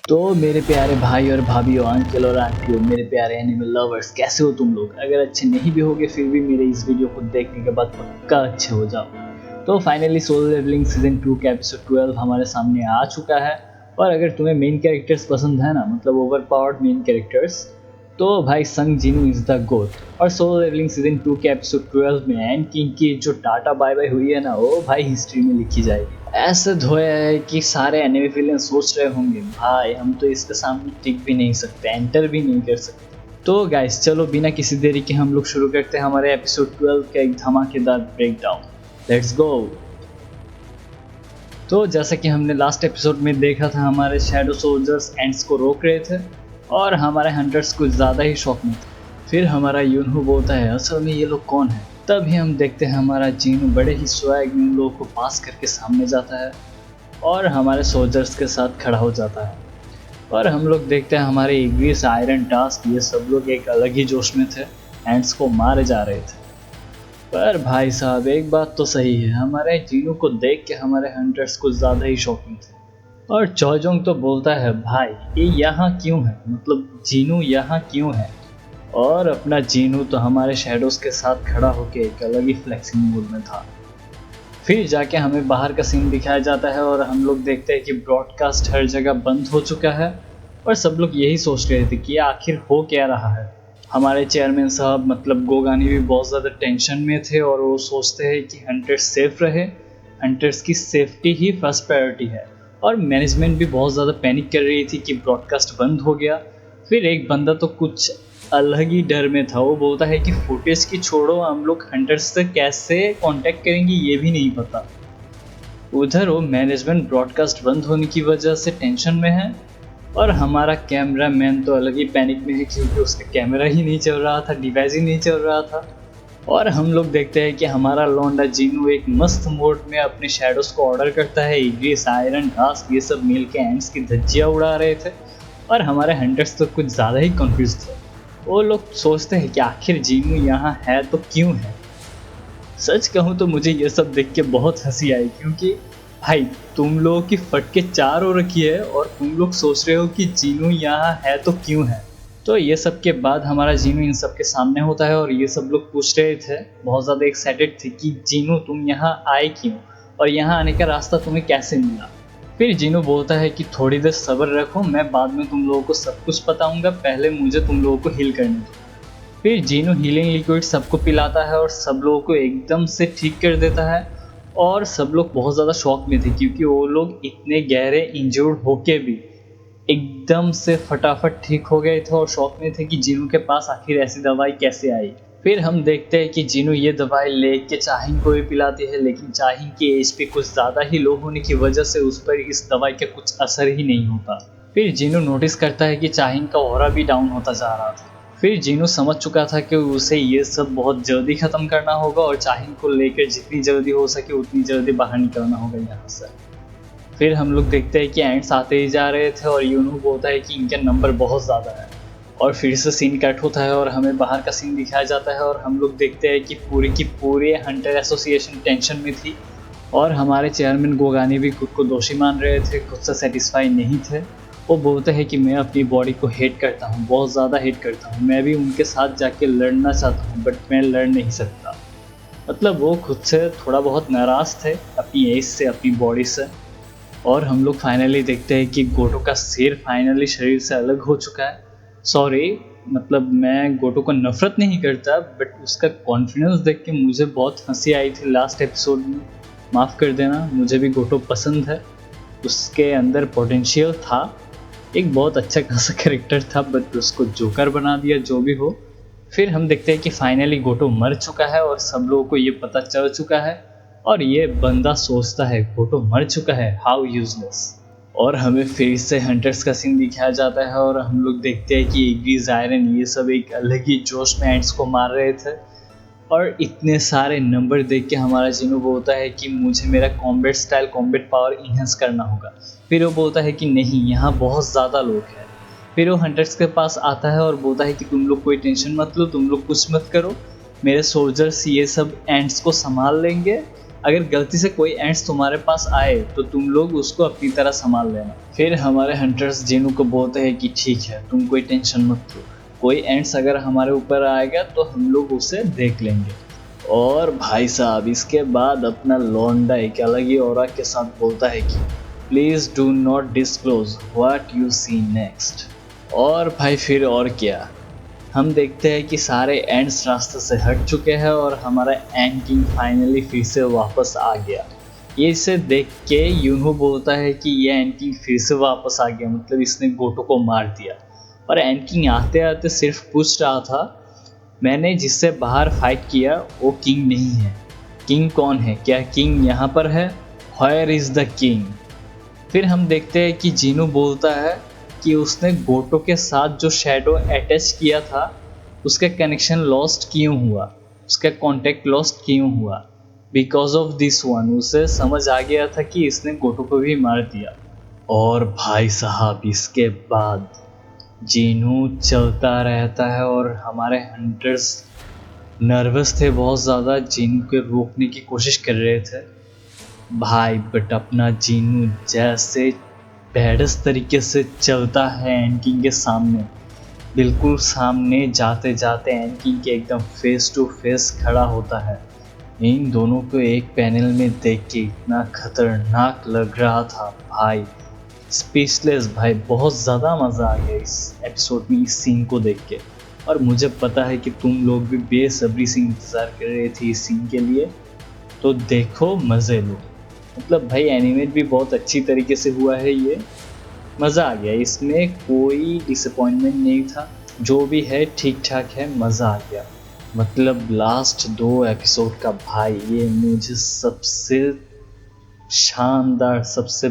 तो मेरे प्यारे भाई और भाभीओ, अंकल और आंटियों, मेरे प्यारे एनिमल लवर्स, कैसे हो तुम लोग? अगर अच्छे नहीं भी होगे फिर भी मेरे इस वीडियो को देखने के बाद पक्का अच्छे हो जाओ। तो फाइनली सोलो लेवलिंग सीजन 2 का एपिसोड 12 हमारे सामने आ चुका है। और अगर तुम्हें मेन कैरेक्टर्स पसंद है ना, मतलब ओवर पावर्ड मेन कैरेक्टर्स, तो भाई संग जीनू इज द गोट। और सोलो लेवलिंग सीजन 2 के एपिसोड 12 में एंड किंग की जो टाटा बाय बाय हुई है ना, वो भाई हिस्ट्री में लिखी जाएगी। ऐसे धोया है कि सारे एनिमे विलेन सोच रहे होंगे भाई हम तो इसके सामने टिक भी नहीं सकते, एंटर भी नहीं कर सकते। तो गाइस चलो बिना किसी देरी के हम लोग शुरू करते हैं हमारे एपिसोड 12 का एक धमाकेदार ब्रेकडाउन। Let's go. तो जैसा कि हमने लास्ट एपिसोड में देखा था, हमारे शैडो सोल्जर्स एंड्स को रोक रहे थे और हमारे हंटर्स कुछ ज़्यादा ही शौक में थे। फिर हमारा यूनहू बोलता है असल में ये लोग कौन है। तभी हम देखते हैं हमारा जीनू बड़े ही स्वैग में उन लोगों को पास करके सामने जाता है और हमारे सोल्जर्स के साथ खड़ा हो जाता है। और हम लोग देखते हैं हमारे इग्रिस, आयरन टास्क, ये सब लोग एक अलग ही जोश में थे, एंड्स को मारे जा रहे थे। पर भाई साहब एक बात तो सही है, हमारे जीनू को देख के हमारे हंटर्स कुछ ज़्यादा ही शौकीन थे। और चौजोंग तो बोलता है भाई ये यहाँ क्यों है, मतलब जीनू यहाँ क्यों है। और अपना जीनू तो हमारे शैडोज के साथ खड़ा होकर एक अलग ही फ्लेक्सिंग मूड में था। फिर जाके हमें बाहर का सीन दिखाया जाता है और हम लोग देखते हैं कि ब्रॉडकास्ट हर जगह बंद हो चुका है और सब लोग यही सोच रहे थे कि आखिर हो क्या रहा है। हमारे चेयरमैन साहब मतलब गोगानी भी बहुत ज़्यादा टेंशन में थे और वो सोचते हैं कि हंटर्स सेफ रहे, हंटर्स की सेफ्टी ही फर्स्ट प्रायोरिटी है। और मैनेजमेंट भी बहुत ज़्यादा पैनिक कर रही थी कि ब्रॉडकास्ट बंद हो गया। फिर एक बंदा तो कुछ अलग ही डर में था, वो बोलता है कि फुटेज की छोड़ो, हम लोग हंटर्स से कैसे कांटेक्ट करेंगे ये भी नहीं पता। उधर वो मैनेजमेंट ब्रॉडकास्ट बंद होने की वजह से टेंशन में है और हमारा कैमरा मैन तो अलग ही पैनिक में है क्योंकि उसका कैमरा ही नहीं चल रहा था, डिवाइस ही नहीं चल रहा था। और हम लोग देखते हैं कि हमारा लौंडा जीनू एक मस्त मोड में अपने शैडोज को ऑर्डर करता है। इग्रिस, आयरन टास्क, ये सब मिल के एंड्स की धज्जियाँ उड़ा रहे थे और हमारे हंटर्स तो कुछ ज़्यादा ही कंफ्यूज थे। वो लोग सोचते हैं कि आखिर जीनू यहाँ है तो क्यों है। सच कहूँ तो मुझे ये सब देख के बहुत हंसी आई क्योंकि भाई तुम लोगों की फटके चार हो रखी है और तुम लोग सोच रहे हो कि जीनू यहाँ है तो क्यों है। तो ये सब के बाद हमारा जीनू इन सब के सामने होता है और ये सब लोग पूछ रहे थे, बहुत ज़्यादा एक्साइटेड थे कि जीनू तुम यहाँ आए क्यों और यहाँ आने का रास्ता तुम्हें कैसे मिला। फिर जीनू बोलता है कि थोड़ी देर सब्र रखो, मैं बाद में तुम लोगों को सब कुछ बताऊंगा, पहले मुझे तुम लोगों को हील करने दो। फिर जीनू हीलिंग लिक्विड सबको पिलाता है और सब लोगों को एकदम से ठीक कर देता है। और सब लोग बहुत ज़्यादा शॉक में थे क्योंकि वो लोग इतने गहरे इंजर्ड होके भी एकदम से फटाफट ठीक हो गए थे और शौक में थे कि जीनू के पास आखिर ऐसी दवाई कैसे आई। फिर हम देखते हैं कि जीनू ये दवाई लेके चाहिन को भी पिलाती है, लेकिन चाहिन की एचपी कुछ ज़्यादा ही लो होने की वजह से उस पर इस दवाई का कुछ असर ही नहीं होता। फिर जीनू नोटिस करता है कि चाहिन का ऑरा भी डाउन होता जा रहा था। फिर जीनू समझ चुका था कि उसे ये सब बहुत जल्दी ख़त्म करना होगा और चाहिन को लेकर जितनी जल्दी हो सके उतनी जल्दी बाहर निकलना होगा यहाँ से। फिर हम लोग देखते हैं कि एंड्स आते ही जा रहे थे और यूनू बोलता है कि इनका नंबर बहुत ज़्यादा है। और फिर से सीन कट होता है और हमें बाहर का सीन दिखाया जाता है और हम लोग देखते हैं कि पूरी की पूरी हंटर एसोसिएशन टेंशन में थी और हमारे चेयरमैन गोगानी भी खुद को दोषी मान रहे थे, खुद से सेटिस्फाई नहीं थे। वो बोलते हैं कि मैं अपनी बॉडी को हेट करता हूँ, बहुत ज़्यादा हेट करता हूँ, मैं भी उनके साथ जाके लड़ना चाहता हूँ बट मैं लड़ नहीं सकता। मतलब वो खुद से थोड़ा बहुत नाराज़ थे अपनी एज से, अपनी बॉडी से। और हम लोग फाइनली देखते हैं कि गोटो का सिर फाइनली शरीर से अलग हो चुका है। सॉरी, मतलब मैं गोटो को नफरत नहीं करता बट उसका कॉन्फिडेंस देख के मुझे बहुत हंसी आई थी लास्ट एपिसोड में। माफ़ कर देना, मुझे भी गोटो पसंद है, उसके अंदर पोटेंशियल था, एक बहुत अच्छा खासा कैरेक्टर था बट उसको जोकर बना दिया जो भी हो। फिर हम देखते हैं कि फाइनली गोटो मर चुका है और सब लोगों को ये पता चल चुका है और ये बंदा सोचता है गोटो मर चुका है, हाउ यूजलेस। और हमें फिर से हंटर्स का सीन दिखाया जाता है और हम लोग देखते हैं कि इग्रिस, आयरन, ये सब एक अलग ही जोश में एंड्स को मार रहे थे। और इतने सारे नंबर देख के हमारा जीनू बोलता है कि मुझे मेरा combat style, combat power enhance करना होगा। फिर वो बोलता है कि नहीं, यहाँ बहुत ज़्यादा लोग हैं। फिर वो हंटर्स के पास आता है और बोलता है कि तुम लोग कोई टेंशन मत लो, तुम लोग कुछ मत करो, मेरे सोल्जर्स ये सब एंड्स को संभाल लेंगे, अगर गलती से कोई एंड्स तुम्हारे पास आए तो तुम लोग उसको अपनी तरह संभाल लेना। फिर हमारे हंटर्स जीनू को बोलते हैं कि ठीक है, तुम कोई टेंशन मत लो, कोई एंड्स अगर हमारे ऊपर आएगा तो हम लोग उसे देख लेंगे। और भाई साहब इसके बाद अपना लौंडा एक अलग ही ऑरा के साथ बोलता है कि please do not disclose what you see next. और भाई फिर और क्या, हम देखते हैं कि सारे एंड्स रास्ते से हट चुके हैं और हमारा एंड किंग फाइनली फिर से वापस आ गया। ये इसे देख के यूनहो बोलता है कि ये एंड किंग फिर से वापस आ गया, मतलब इसने गोटो को मार दिया। और एंड किंग आते आते सिर्फ पूछ रहा था, मैंने जिससे बाहर फाइट किया वो किंग नहीं है। किंग कौन है? क्या किंग यहाँ पर है? Where is the king? फिर हम देखते हैं कि जीनू बोलता है कि उसने गोटो के साथ जो शैडो अटैच किया था उसका कनेक्शन लॉस्ट क्यों हुआ, उसका कांटेक्ट लॉस्ट क्यों हुआ। बिकॉज ऑफ दिस वन उसे समझ आ गया था कि इसने गोटो को भी मार दिया। और भाई साहब इसके बाद जीनू चलता रहता है और हमारे हंटर्स नर्वस थे बहुत ज़्यादा, जीनू को रोकने की कोशिश कर रहे थे भाई। बट अपना जीनू जैसे बेहदस्त तरीके से चलता है एंड किंग के सामने, बिल्कुल सामने जाते जाते एंड किंग के एकदम फेस टू फेस खड़ा होता है। इन दोनों को एक पैनल में देख के इतना खतरनाक लग रहा था भाई, स्पीचलेस भाई। बहुत ज़्यादा मज़ा आ गया इस एपिसोड में इस सीन को देख के। और मुझे पता है कि तुम लोग भी बेसब्री से इंतज़ार कर रहे थे इस सीन के लिए, तो देखो मज़े लो। मतलब भाई एनिमेट भी बहुत अच्छी तरीके से हुआ है, ये मज़ा आ गया, इसमें कोई डिसअपॉइंटमेंट नहीं था, जो भी है ठीक ठाक है, मज़ा आ गया। मतलब लास्ट 2 एपिसोड का भाई ये मुझे सबसे शानदार, सबसे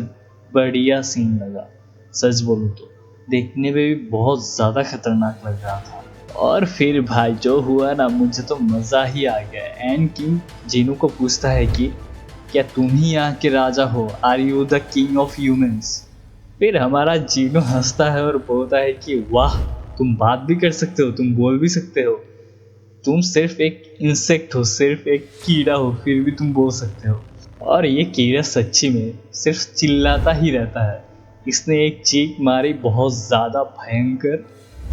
बढ़िया सीन लगा। सच बोलूँ तो देखने में भी बहुत ज़्यादा खतरनाक लग रहा था। और फिर भाई जो हुआ ना, मुझे तो मज़ा ही आ गया। एंड किंग जीनू को पूछता है कि क्या तुम ही यहाँ के राजा हो? Are you the king of humans? फिर हमारा जीनू हंसता है और बोलता है कि वाह, तुम बात भी कर सकते हो, तुम बोल भी सकते हो, तुम सिर्फ एक इंसेक्ट हो, सिर्फ एक कीड़ा हो, फिर भी तुम बोल सकते हो। और ये कीड़ा सच्ची में सिर्फ चिल्लाता ही रहता है। इसने एक चीख मारी बहुत ज़्यादा भयंकर,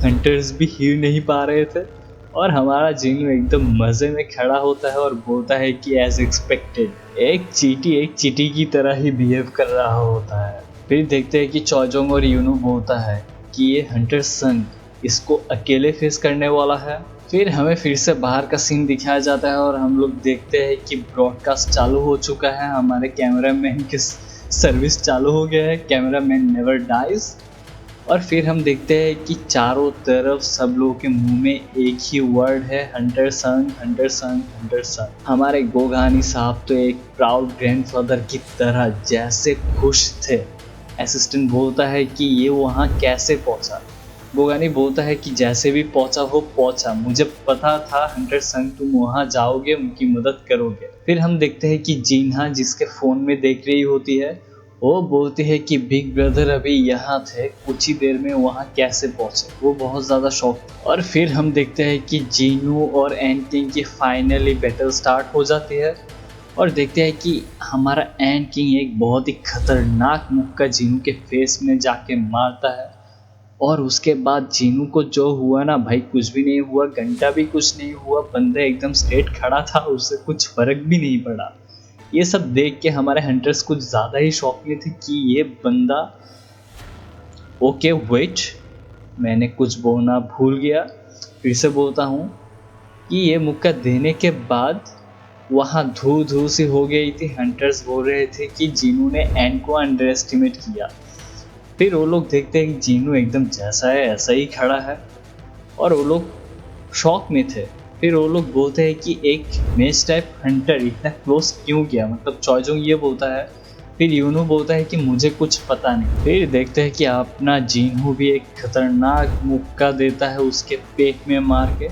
हंटर्स भी हिल नहीं पा रहे थे। और हमारा जीनू एकदम मज़े में खड़ा होता है और बोलता है कि एज एक्सपेक्टेड एक चींटी की तरह ही बिहेव कर रहा होता है। फिर देखते हैं कि चौजोंग और यूनू बोलता है कि ये हंटर सन इसको अकेले फेस करने वाला है। फिर हमें फिर से बाहर का सीन दिखाया जाता है और हम लोग देखते हैं कि ब्रॉडकास्ट चालू हो चुका है, हमारे कैमरामैन की सर्विस चालू हो गया है, कैमरामैन नेवर डाइज। और फिर हम देखते हैं कि चारों तरफ सब लोगों के मुंह में एक ही वर्ड है, हंटर सन, हंटर सन, हंटर सन। हमारे गोगानी साहब तो एक प्राउड ग्रैंडफादर की तरह जैसे खुश थे। असिस्टेंट बोलता है कि ये वहाँ कैसे पहुँचा। गोगानी बोलता है कि जैसे भी पहुँचा हो पहुँचा, मुझे पता था हंटर सन तुम वहाँ जाओगे, उनकी मदद करोगे। फिर हम देखते हैं कि जीन्हा जिसके फ़ोन में देख रही होती है, वो बोलती है कि बिग ब्रदर अभी यहाँ थे, कुछ ही देर में वहाँ कैसे पहुँचे। वो बहुत ज़्यादा शॉक। और फिर हम देखते हैं कि जीनू और एंड किंग की फाइनली बैटल स्टार्ट हो जाती है। और देखते हैं कि हमारा एंड किंग एक बहुत ही खतरनाक मुक्का जीनू के फेस में जाके मारता है। और उसके बाद जीनू को जो हुआ ना भाई, कुछ भी नहीं हुआ, घंटा भी कुछ नहीं हुआ, बंदा एकदम स्ट्रेट खड़ा था, उससे कुछ फर्क भी नहीं पड़ा। ये सब देख के हमारे हंटर्स कुछ ज़्यादा ही शॉक में थे कि ये बंदा, ओके वेट, मैंने कुछ बोलना भूल गया, फिर से बोलता हूँ कि ये मुक्का देने के बाद वहाँ धू धू सी हो गई थी। हंटर्स बोल रहे थे कि जीनू ने एंड को अंडर एस्टिमेट किया। फिर वो लोग देखते हैं कि जीनू एकदम जैसा है ऐसा ही खड़ा है और वो लोग शॉक में थे। फिर वो लोग बोलते हैं कि एक मेज टाइप हंटर इतना क्लोज क्यों गया, मतलब चौजोंग ये बोलता है। फिर यूनू बोलता है कि मुझे कुछ पता नहीं। फिर देखते हैं कि अपना जीनू भी एक खतरनाक मुक्का देता है उसके पेट में मार के।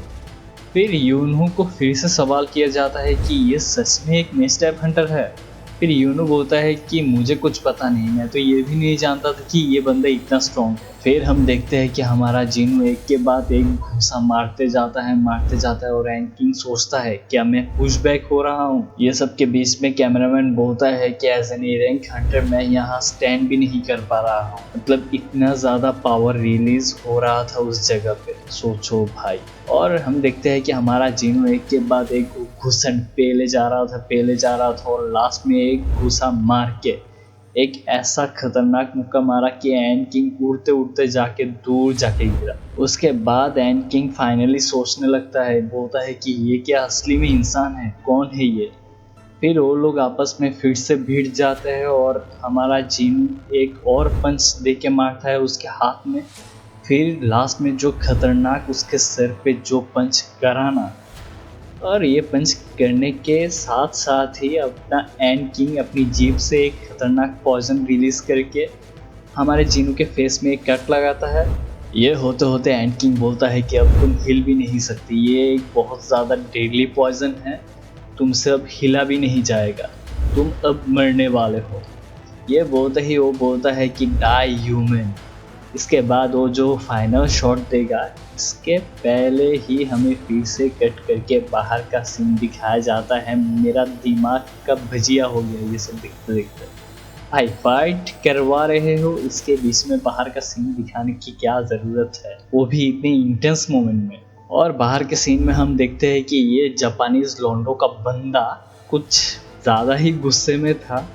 फिर यूनू को फिर से सवाल किया जाता है कि ये सच में एक मेज टाइप हंटर है। फिर यूनो बोलता है कि मुझे कुछ पता नहीं, मैं तो ये भी नहीं जानता था कि ये बंदा इतना स्ट्रॉन्ग है। फिर हम देखते हैं कि हमारा जीनू एक के बाद एक घुसा मारते जाता है और एंकिंग सोचता है क्या मैं पुश बैक हो रहा हूँ। ये सब के बीच में कैमरामैन बोलता है कि एज एन रैंक हंटर मैं यहाँ स्टैंड भी नहीं कर पा रहा हूँ। मतलब इतना ज़्यादा पावर रिलीज हो रहा था उस जगह पे, सोचो भाई। और हम देखते हैं कि हमारा जीनू एक के बाद एक घुसन पेले जा रहा था और लास्ट में एक घुसा मार के एक ऐसा खतरनाक मुक्का मारा कि एंड किंग उड़ते उड़ते जाके दूर जाके गिरा। उसके बाद एंड किंग फाइनली सोचने लगता है, बोलता है कि ये क्या असली में इंसान है, कौन है ये। फिर वो लोग आपस में फिर से भिड़ जाते हैं और हमारा जीनू एक और पंच दे के मारता है उसके हाथ में। फिर लास्ट में जो खतरनाक उसके सिर पे जो पंच कराना, और ये पंच करने के साथ साथ ही अपना एंड किंग अपनी जीभ से एक खतरनाक पॉइजन रिलीज करके हमारे जीनू के फेस में एक कट लगाता है। ये होते होते एंड किंग बोलता है कि अब तुम हिल भी नहीं सकती, ये एक बहुत ज़्यादा डेडली पॉइजन है, तुमसे अब हिला भी नहीं जाएगा, तुम अब मरने वाले हो। ये बोलते ही वो बोलता है कि डाई ह्यूमन। इसके बाद वो जो फाइनल शॉट देगा, इसके पहले ही हमें फिर से कट करके बाहर का सीन दिखाया जाता है। मेरा दिमाग का भजिया हो गया ये सब देखते देखते। भाई फाइट करवा रहे हो, इसके बीच में बाहर का सीन दिखाने की क्या ज़रूरत है, वो भी इतने इंटेंस मोमेंट में। और बाहर के सीन में हम देखते हैं कि ये जापानीज लोंडो का बंदा कुछ ज़्यादा ही गुस्से में था।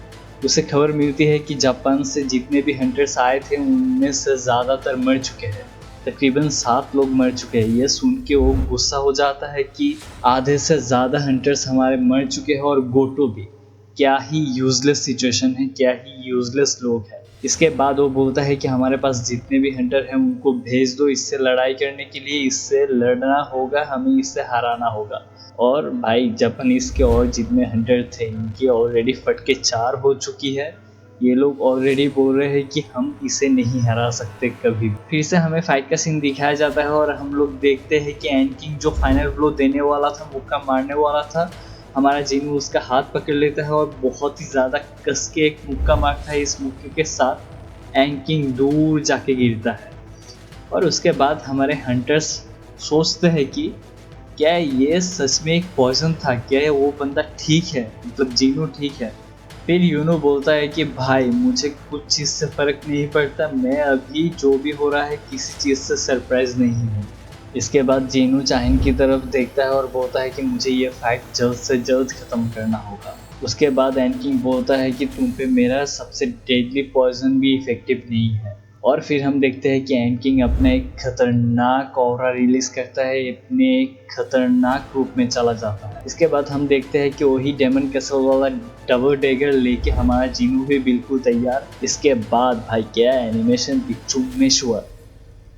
उसे खबर मिलती है कि जापान से जितने भी हंटर्स आए थे उनमें से ज़्यादातर मर चुके हैं, तकरीबन 7 लोग मर चुके हैं। ये सुन के वो गुस्सा हो जाता है कि आधे से ज़्यादा हंटर्स हमारे मर चुके हैं और गोटो भी। क्या ही यूजलेस सिचुएशन है, क्या ही यूजलेस लोग हैं। इसके बाद वो बोलता है कि हमारे पास जितने भी हंटर हैं उनको भेज दो इससे लड़ाई करने के लिए, इससे लड़ना होगा, हमें इससे हराना होगा। और भाई जापानीज के और जितने हंटर थे इनकी ऑलरेडी फटके 4 हो चुकी है। ये लोग ऑलरेडी बोल रहे हैं कि हम इसे नहीं हरा सकते कभी। फिर से हमें फाइट का सीन दिखाया जाता है और हम लोग देखते हैं कि एंड किंग जो फाइनल ब्लो देने वाला था, मुक्का मारने वाला था, हमारा जीनू उसका हाथ पकड़ लेता है और बहुत ही ज़्यादा कस के एक मुक्का मारता है। इस मुक्के के साथ एंड किंग दूर जाके गिरता है। और उसके बाद हमारे हंटर्स सोचते हैं कि क्या ये सच में एक पॉइजन था, क्या वो बंदा ठीक है, मतलब जीनू ठीक है। फिर यूनो बोलता है कि भाई मुझे कुछ चीज़ से फ़र्क नहीं पड़ता, मैं अभी जो भी हो रहा है किसी चीज़ से सरप्राइज नहीं हूँ। इसके बाद जीनू चाइन की तरफ देखता है और बोलता है कि मुझे ये फाइट जल्द से जल्द ख़त्म करना होगा। उसके बाद एंड किंग बोलता है कि तुम पे मेरा सबसे डेडली पॉइजन भी इफ़ेक्टिव नहीं है। और फिर हम देखते हैं कि एंड किंग अपना एक खतरनाक ऑरा रिलीज करता है, अपने एक खतरनाक रूप में चला जाता है। इसके बाद हम देखते हैं कि वही डेमन कैसल वाला डबल डेगर लेके हमारा जीनू भी बिल्कुल तैयार। इसके बाद भाई क्या एनिमेशन पिक्चुमेश्वर,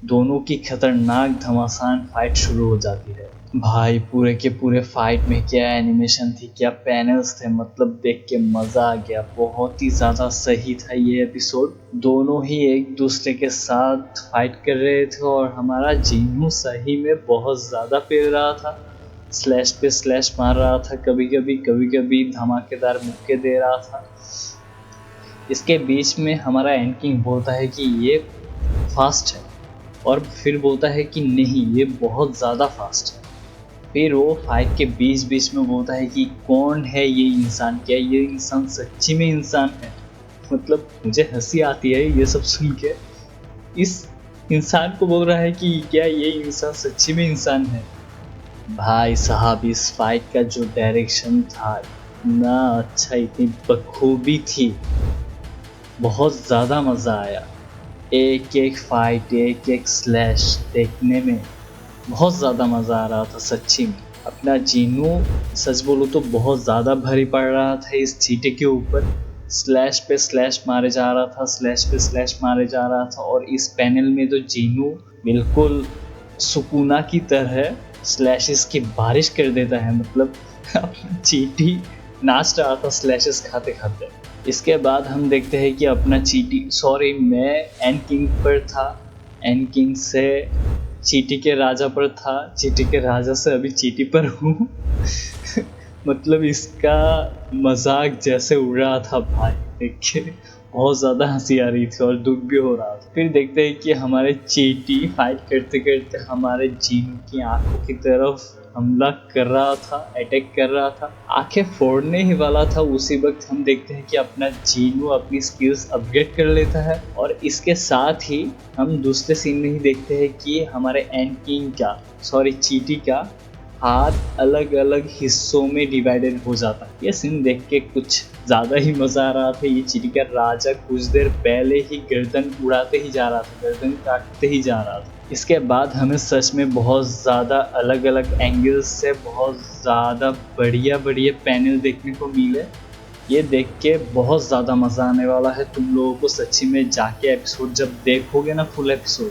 दोनों की खतरनाक घमासान फाइट शुरू हो जाती है। भाई पूरे के पूरे फाइट में क्या एनिमेशन थी, क्या पैनल्स थे, मतलब देख के मज़ा आ गया। बहुत ही ज़्यादा सही था ये एपिसोड। दोनों ही एक दूसरे के साथ फाइट कर रहे थे और हमारा जीनू सही में बहुत ज़्यादा पेल रहा था, स्लैश पे स्लैश मार रहा था, कभी कभी धमाकेदार मुक्के दे रहा था। इसके बीच में हमारा एंड किंग बोलता है कि ये फास्ट है और फिर बोलता है कि नहीं ये बहुत ज़्यादा फास्ट है। फिर वो फाइट के बीच में बोलता है कि कौन है ये इंसान, क्या ये इंसान सच्ची में इंसान है। मतलब मुझे हंसी आती है ये सब सुन के। इस इंसान को बोल रहा है कि क्या ये इंसान सच्ची में इंसान है। भाई साहब इस फाइट का जो डायरेक्शन था इतना अच्छा, इतनी बखूबी थी, बहुत ज़्यादा मज़ा आया। एक एक फाइट, एक एक स्लैश देखने में बहुत ज़्यादा मज़ा आ रहा था सच्ची में। अपना जीनू सच बोलूँ तो बहुत ज़्यादा भारी पड़ रहा था इस चीटे के ऊपर, स्लैश पे स्लैश मारे जा रहा था, स्लैश पे स्लैश मारे जा रहा था। और इस पैनल में तो जीनू बिल्कुल सुकूना की तरह स्लैशेस की बारिश कर देता है, मतलब अपना चीटी नाच रहा था स्लैशेस खाते खाते। इसके बाद हम देखते हैं कि अपना मैं एंड किंग पर था, एंड किंग से चीटी के राजा पर था, चीटी के राजा से अभी चीटी पर हूँ। मतलब इसका मजाक जैसे उड़ रहा था भाई, देख के बहुत ज़्यादा हंसी आ रही थी और दुख भी हो रहा था। फिर देखते हैं कि हमारे चींटी फाइट करते करते हमारे जीनू की आंखों की तरफ हमला कर रहा था, अटैक कर रहा था, आंखें फोड़ने ही वाला था। उसी वक्त हम देखते हैं कि अपना जीनू अपनी स्किल्स अपग्रेड कर लेता है और इसके साथ ही हम दूसरे सीन में ही देखते हैं कि हमारे एंड किंग का चींटी का हाथ अलग अलग हिस्सों में डिवाइडेड हो जाता है। ये सीन देख के कुछ ज़्यादा ही मज़ा आ रहा था। ये चींटी का राजा कुछ देर पहले ही गर्दन उड़ाते ही जा रहा था, गर्दन काटते ही जा रहा था। इसके बाद हमें सच में बहुत ज़्यादा अलग अलग एंगल्स से बहुत ज़्यादा बढ़िया बढ़िया पैनल देखने को मिले। ये देख के बहुत ज़्यादा मज़ा आने वाला है तुम लोगों को सच्ची में। जाके एपिसोड जब देखोगे ना, फुल एपिसोड,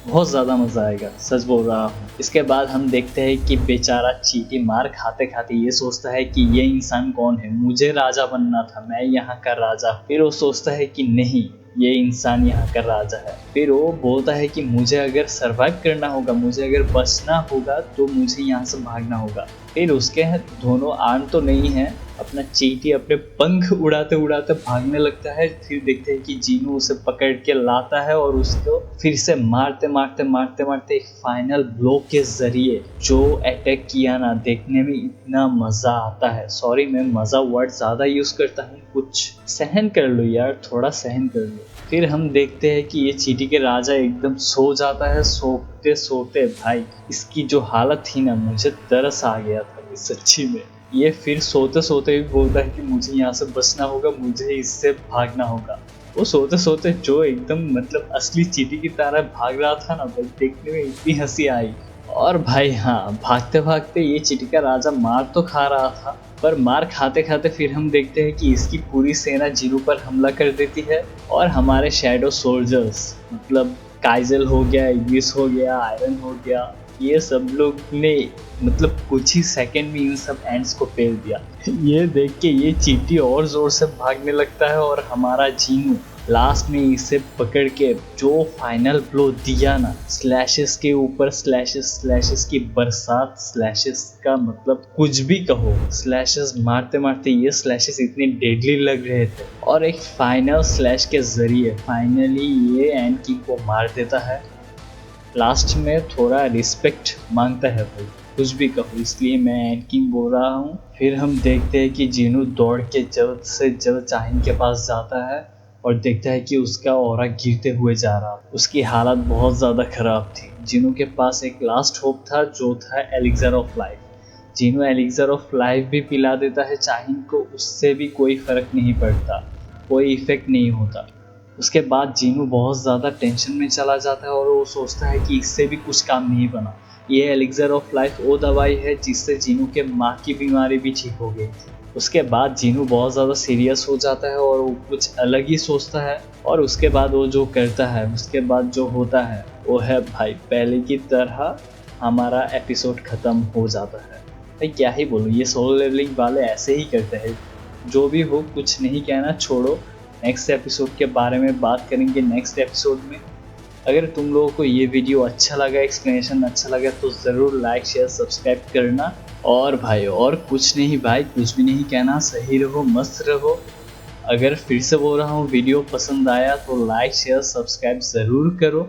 बहुत ज़्यादा मज़ा आएगा, सच बोल रहा हूँ। इसके बाद हम देखते हैं कि बेचारा चींटी मार खाते खाते ये सोचता है कि ये इंसान कौन है, मुझे राजा बनना था, मैं यहाँ का राजा। फिर वो सोचता है कि नहीं, ये इंसान यहाँ का राजा है। फिर वो बोलता है कि मुझे अगर सरवाइव करना होगा, मुझे अगर बचना होगा तो मुझे यहाँ से भागना होगा। फिर उसके दोनों आर्म तो नहीं है, अपना चींटी अपने पंख उड़ाते उड़ाते भागने लगता है। फिर देखते हैं कि जीनू उसे पकड़ के लाता है और उसको फिर से मारते मारते मारते मारते एक फाइनल ब्लो के जरिए जो अटैक किया ना, देखने में इतना मजा आता है। सॉरी, मैं मजा वर्ड ज्यादा यूज करता हूँ, कुछ सहन कर लो यार, थोड़ा सहन कर लो। फिर हम देखते हैं कि ये चींटी के राजा एकदम सो जाता है। सोते सोते भाई इसकी जो हालत थी ना, मुझे तरस आ गया था सच्ची में। ये फिर सोते सोते भी बोलता है कि मुझे यहाँ से बचना होगा, मुझे इससे भागना होगा। वो सोते सोते जो एकदम मतलब असली चींटी की तरह भाग रहा था ना भाई, देखने में इतनी हंसी आई। और भाई हाँ, भागते भागते ये चींटी का राजा मार तो खा रहा था, पर मार खाते खाते फिर हम देखते हैं कि इसकी पूरी सेना जीनू पर हमला कर देती है। और हमारे शैडो सोल्जर्स मतलब काइजल हो गया, इग्निस हो गया, आयरन हो गया, ये सब लोग ने मतलब कुछ ही सेकंड में इन सब एंड्स को फेल दिया। ये देख के ये चींटी और जोर से भागने लगता है और हमारा जीनू लास्ट में इसे पकड़ के जो फाइनल ब्लो दिया ना, स्लैशेस के ऊपर स्लैशेस, स्लैशेस की बरसात, स्लैशेस का मतलब कुछ भी कहो, स्लैशेस मारते मारते ये स्लैशेस इतने डेडली लग रहे थे। और एक फाइनल स्लैश के जरिए फाइनली ये एंड किंग को मार देता है। लास्ट में थोड़ा रिस्पेक्ट मांगता है भाई, कुछ भी कहो, इसलिए मैं एंड किंग बोल रहा हूँ। फिर हम देखते हैं कि जीनू दौड़ के जल्द से जल्द चाहिन के पास जाता है और देखता है कि उसका ऑरा गिरते हुए जा रहा, उसकी हालत बहुत ज़्यादा खराब थी। जीनू के पास एक लास्ट होप था जो था elixir of life. Jinu elixir of life भी पिला देता है चाहिन को, उससे भी कोई फर्क नहीं पड़ता, कोई इफेक्ट नहीं होता। उसके बाद जीनू बहुत ज़्यादा टेंशन में चला जाता है और वो सोचता है कि इससे भी कुछ काम नहीं बना। ये एलिक्सर ऑफ लाइफ वो दवाई है जिससे जीनू के माँ की बीमारी भी ठीक हो गई थी। उसके बाद जीनू बहुत ज़्यादा सीरियस हो जाता है और वो कुछ अलग ही सोचता है। और उसके बाद वो जो करता है, उसके बाद जो होता है वो है भाई पहले की तरह हमारा एपिसोड ख़त्म हो जाता है। भाई क्या ही बोलूँ, ये सोलो लेवलिंग वाले ऐसे ही करते हैं। जो भी हो, कुछ नहीं कहना, छोड़ो। नेक्स्ट एपिसोड के बारे में बात करेंगे नेक्स्ट एपिसोड में। अगर तुम लोगों को ये वीडियो अच्छा लगा, एक्सप्लेनेशन अच्छा लगा, तो ज़रूर लाइक शेयर सब्सक्राइब करना। और भाई और कुछ नहीं भाई, कुछ भी नहीं कहना, सही रहो, मस्त रहो। अगर फिर से बोल रहा हूँ, वीडियो पसंद आया तो लाइक शेयर सब्सक्राइब ज़रूर करो।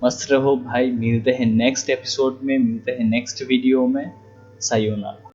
मस्त रहो भाई, मिलते हैं नेक्स्ट एपिसोड में, मिलते हैं नेक्स्ट वीडियो में। सायोनारा।